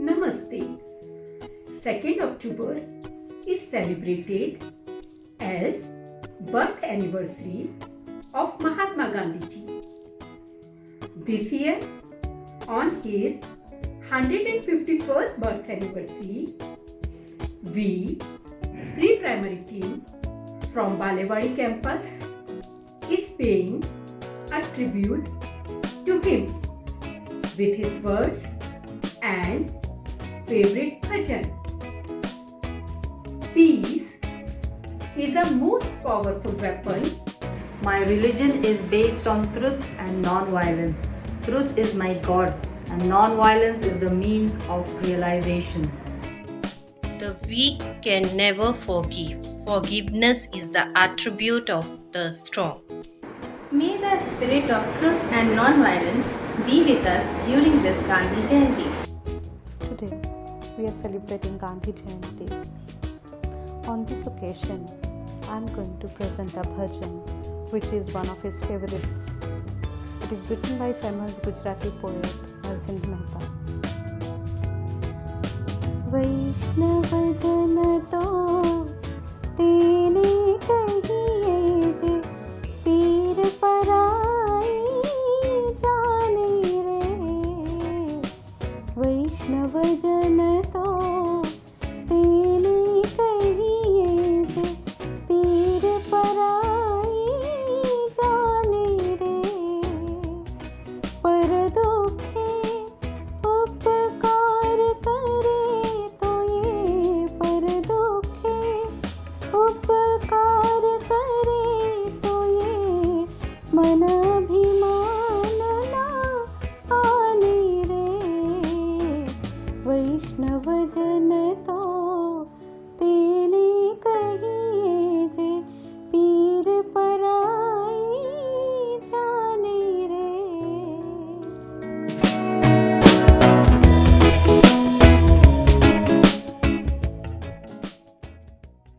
Namaste. 2nd October is celebrated as birth anniversary of Mahatma Gandhi ji. This year, on his 151st birth anniversary, we, pre-primary team from Balewadi campus, is paying a tribute to him with his words and favorite bhajan. Peace is the most powerful weapon. My religion is based on truth and non-violence. Truth is my God, and non-violence is the means of realization. The weak can never forgive. Forgiveness is the attribute of the strong. May the spirit of truth and non-violence be with us during this Gandhi Jayanti. Today, we are celebrating Gandhi Jayanti. On this occasion, I am going to present a bhajan, which is one of his favorites. It is written by famous Gujarati poet Vaishnav Jan. वैष्णव जन तो तेने कहिए जे पीर पराई जाने रे वैष्णव जन तो तेने कहिए जे पीर पराई जाने रे पर दुखे उपकार करे तो ये पर दुखे उपकार करे तो ये मन अभिमान ना आने रे वैष्णव जन तो